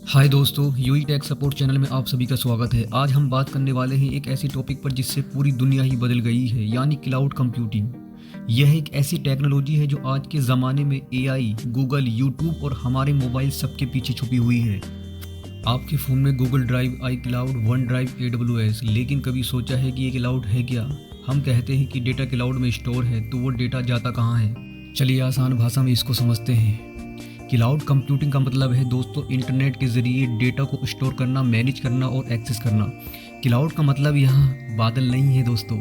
हाय दोस्तों, Yui tech support channel में आप सभी का स्वागत है। आज हम बात करने वाले हैं एक ऐसी टॉपिक पर जिससे पूरी दुनिया ही बदल गई है, यानी क्लाउड कंप्यूटिंग। यह एक ऐसी टेक्नोलॉजी है जो आज के ज़माने में एआई, गूगल, यूट्यूब और हमारे मोबाइल सबके पीछे छुपी हुई है। आपके फ़ोन में गूगल ड्राइव, आई क्लाउड, वन ड्राइव, AWS, लेकिन कभी सोचा है कि ये क्लाउड है क्या? हम कहते हैं कि डेटा क्लाउड में स्टोर है, तो वो डेटा जाता कहाँ है? चलिए आसान भाषा में इसको समझते हैं। क्लाउड कंप्यूटिंग का मतलब है दोस्तों इंटरनेट के ज़रिए डेटा को स्टोर करना, मैनेज करना और एक्सेस करना। क्लाउड का मतलब यहाँ बादल नहीं है दोस्तों,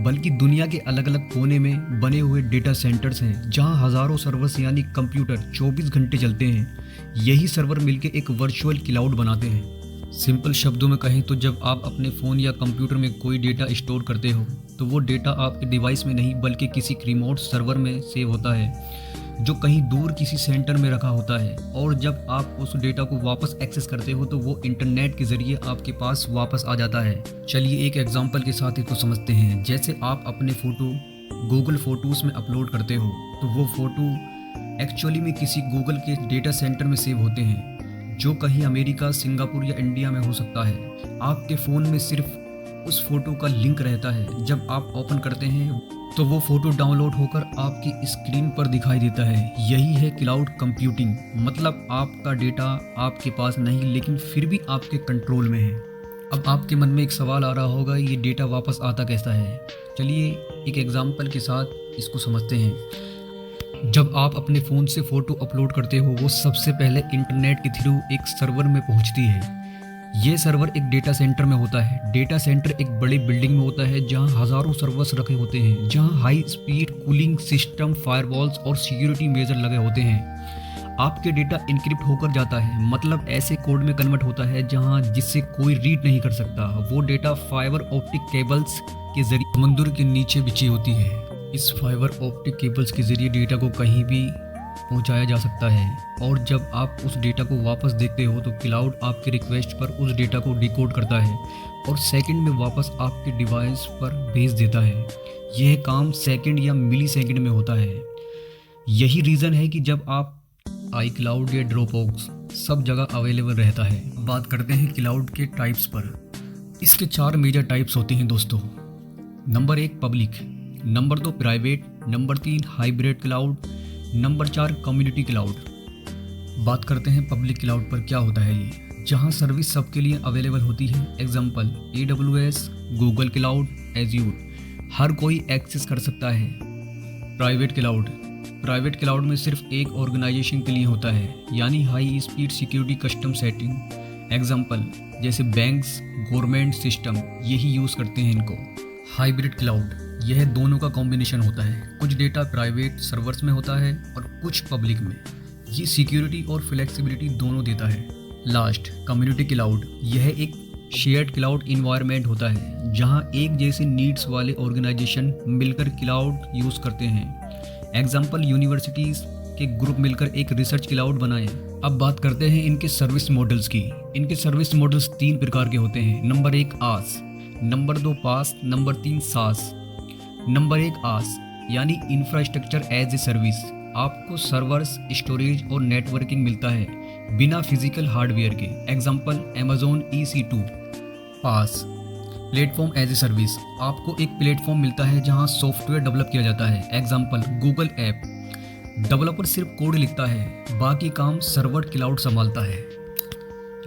बल्कि दुनिया के अलग अलग कोने में बने हुए डेटा सेंटर्स हैं, जहाँ हज़ारों सर्वर्स यानी कंप्यूटर 24 घंटे चलते हैं। यही सर्वर मिलकर एक वर्चुअल क्लाउड बनाते हैं। सिंपल शब्दों में कहें तो जब आप अपने फ़ोन या कंप्यूटर में कोई डेटा स्टोर करते हो, तो वो डेटा आपके डिवाइस में नहीं बल्कि किसी रिमोट सर्वर में सेव होता है, जो कहीं दूर किसी सेंटर में रखा होता है। और जब आप उस डेटा को वापस एक्सेस करते हो तो वो इंटरनेट के ज़रिए आपके पास वापस आ जाता है। चलिए एक एग्जांपल के साथ इसको समझते हैं। जैसे आप अपने फ़ोटो गूगल फ़ोटोज़ में अपलोड करते हो, तो वो फ़ोटो एक्चुअली में किसी गूगल के डेटा सेंटर में सेव होते हैं, जो कहीं अमेरिका, सिंगापुर या इंडिया में हो सकता है। आपके फ़ोन में सिर्फ उस फोटो का लिंक रहता है। जब आप ओपन करते हैं तो वो फोटो डाउनलोड होकर आपकी स्क्रीन पर दिखाई देता है। यही है क्लाउड कंप्यूटिंग। मतलब आपका डेटा आपके पास नहीं, लेकिन फिर भी आपके कंट्रोल में है। अब आपके मन में एक सवाल आ रहा होगा, ये डेटा वापस आता कैसा है? चलिए एक एग्जांपल के साथ इसको समझते हैं। जब आप अपने फ़ोन से फ़ोटो अपलोड करते हो, वो सबसे पहले इंटरनेट के थ्रू एक सर्वर में पहुंचती है। ये सर्वर एक डेटा सेंटर में होता है। डेटा सेंटर एक बड़ी बिल्डिंग में होता है, जहां हज़ारों सर्वर्स रखे होते हैं, जहां high speed cooling system, firewalls और सिक्योरिटी मेजर लगे होते हैं। आपके डेटा इनक्रिप्ट होकर जाता है, मतलब ऐसे कोड में कन्वर्ट होता है जहां जिससे कोई रीड नहीं कर सकता। वो डेटा फाइबर ऑप्टिक केबल्स के जरिए समुद्र के नीचे बिछी होती है। इस फाइबर ऑप्टिक केबल्स के जरिए डेटा को कहीं भी पहुंचाया जा सकता है। और जब आप उस डेटा को वापस देखते हो तो क्लाउड आपके रिक्वेस्ट पर उस डेटा को डिकोड करता है और सेकंड में वापस आपके डिवाइस पर भेज देता है। यह काम सेकंड या मिली सेकंड में होता है। यही रीज़न है कि जब आप आई क्लाउड या ड्रॉपबॉक्स सब जगह अवेलेबल रहता है। बात करते हैं क्लाउड के टाइप्स पर। इसके 4 मेजर टाइप्स होते हैं दोस्तों। Number 1 public, number 2 private, number 3 hybrid cloud, number 4 community cloud. बात करते हैं पब्लिक क्लाउड पर। क्या होता है ये? जहां सर्विस सबके लिए अवेलेबल होती है। Example AWS, Google cloud, Azure, हर कोई एक्सेस कर सकता है। प्राइवेट क्लाउड, प्राइवेट क्लाउड में सिर्फ एक ऑर्गेनाइजेशन के लिए होता है, यानी high speed security custom setting. Example जैसे बैंक्स, गवर्नमेंट सिस्टम यही यूज़ करते हैं इनको। हाइब्रिड क्लाउड, यह दोनों का कॉम्बिनेशन होता है। कुछ डेटा प्राइवेट सर्वर्स में होता है और कुछ पब्लिक में। ये सिक्योरिटी और फ्लेक्सिबिलिटी दोनों देता है। लास्ट कम्युनिटी क्लाउड, यह एक शेयर्ड क्लाउड इन्वायरमेंट होता है, जहां एक जैसे नीड्स वाले ऑर्गेनाइजेशन मिलकर क्लाउड यूज़ करते हैं। एग्जाम्पल यूनिवर्सिटीज़ के ग्रुप मिलकर एक रिसर्च क्लाउड बनाए। अब बात करते हैं इनके सर्विस मॉडल्स की। इनके सर्विस मॉडल्स 3 प्रकार के होते हैं। Number 1 IaaS, number 2 PaaS, number 3 SaaS. Number 1 IaaS यानी इंफ्रास्ट्रक्चर एज ए सर्विस। आपको सर्वर्स, स्टोरेज और नेटवर्किंग मिलता है बिना फिजिकल हार्डवेयर के। Example Amazon EC2। PaaS platform as a service, आपको एक प्लेटफॉर्म मिलता है जहां सॉफ्टवेयर डेवलप किया जाता है। Example Google app. डेवलपर सिर्फ कोड लिखता है, बाकी काम सर्वर क्लाउड संभालता है।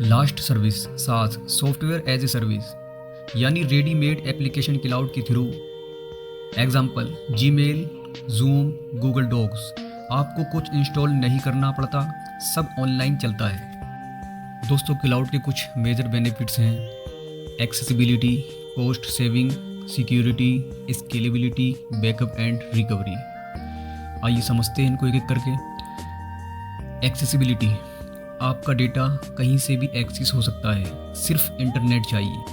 Last service SaaS, software as a service, यानी रेडीमेड एप्लीकेशन क्लाउड के through. Example Gmail, Zoom, Google docs. आपको कुछ इंस्टॉल नहीं करना पड़ता, सब ऑनलाइन चलता है। दोस्तों क्लाउड के कुछ मेजर बेनिफिट्स हैं। Accessibility, cost saving, security, scalability, backup and recovery. आइए समझते हैं इनको एक एक करके। एक्सेसिबिलिटी, आपका डेटा कहीं से भी एक्सेस हो सकता है, सिर्फ इंटरनेट चाहिए।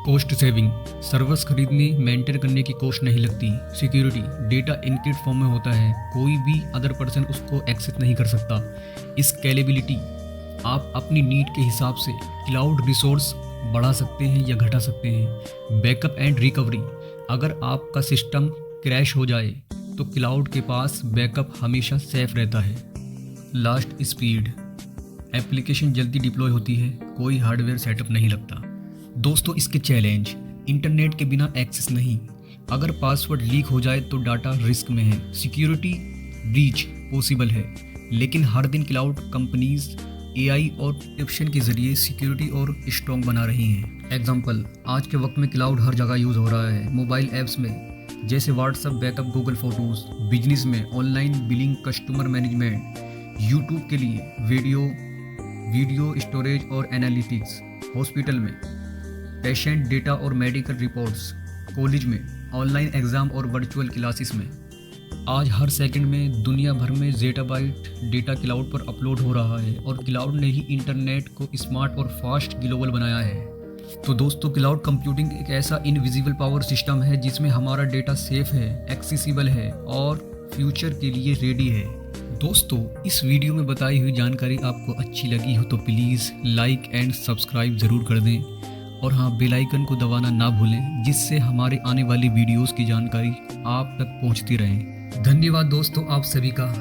कॉस्ट सेविंग, सर्वर्स खरीदने, मेंटेन करने की कॉस्ट नहीं लगती। सिक्योरिटी, डेटा इनक्रिप्ट फॉर्म में होता है, कोई भी अदर पर्सन उसको एक्सेस नहीं कर सकता। स्केलेबिलिटी, आप अपनी नीड के हिसाब से क्लाउड रिसोर्स बढ़ा सकते हैं या घटा सकते हैं। बैकअप एंड रिकवरी, अगर आपका सिस्टम क्रैश हो जाए तो क्लाउड के पास बैकअप हमेशा सेफ रहता है। लास्ट स्पीड, एप्लीकेशन जल्दी डिप्लॉय होती है, कोई हार्डवेयर सेटअप नहीं लगता। दोस्तों इसके चैलेंज, इंटरनेट के बिना एक्सेस नहीं, अगर पासवर्ड लीक हो जाए तो डाटा रिस्क में है, सिक्योरिटी ब्रीच पॉसिबल है, लेकिन हर दिन क्लाउड कंपनीज एआई और एप्शन के जरिए सिक्योरिटी और स्ट्रॉन्ग बना रही हैं। एग्जांपल, आज के वक्त में क्लाउड हर जगह यूज़ हो रहा है, मोबाइल ऐप्स में जैसे WhatsApp backup, Google photos, business में online billing, customer management, YouTube के लिए वीडियो स्टोरेज और एनालिटिक्स, हॉस्पिटल में पेशेंट डेटा और मेडिकल रिपोर्ट्स, कॉलेज में ऑनलाइन एग्ज़ाम और वर्चुअल क्लासेस में। आज हर सेकंड में दुनिया भर में ज़ेटाबाइट डेटा क्लाउड पर अपलोड हो रहा है और क्लाउड ने ही इंटरनेट को स्मार्ट और फास्ट ग्लोबल बनाया है। तो दोस्तों, क्लाउड कंप्यूटिंग एक ऐसा इनविजिबल पावर सिस्टम है जिसमें हमारा डेटा सेफ है, एक्सेसिबल है और फ्यूचर के लिए रेडी है। दोस्तों, इस वीडियो में बताई हुई जानकारी आपको अच्छी लगी हो तो प्लीज़ लाइक एंड सब्सक्राइब ज़रूर कर दें और हाँ, बेल आइकन को दबाना ना भूलें, जिससे हमारे आने वाली वीडियोस की जानकारी आप तक पहुंचती रहे। धन्यवाद दोस्तों आप सभी का।